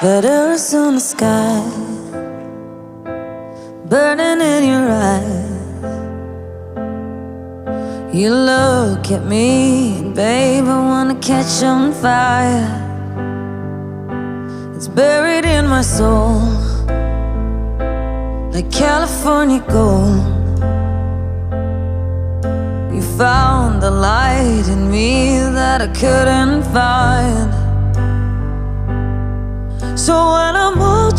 Red Arizona sky burning in your eyes. You look at me and babe, I wanna catch on fire. It's buried in my soul like California gold. You found the light in me that I couldn't find. So when I'm all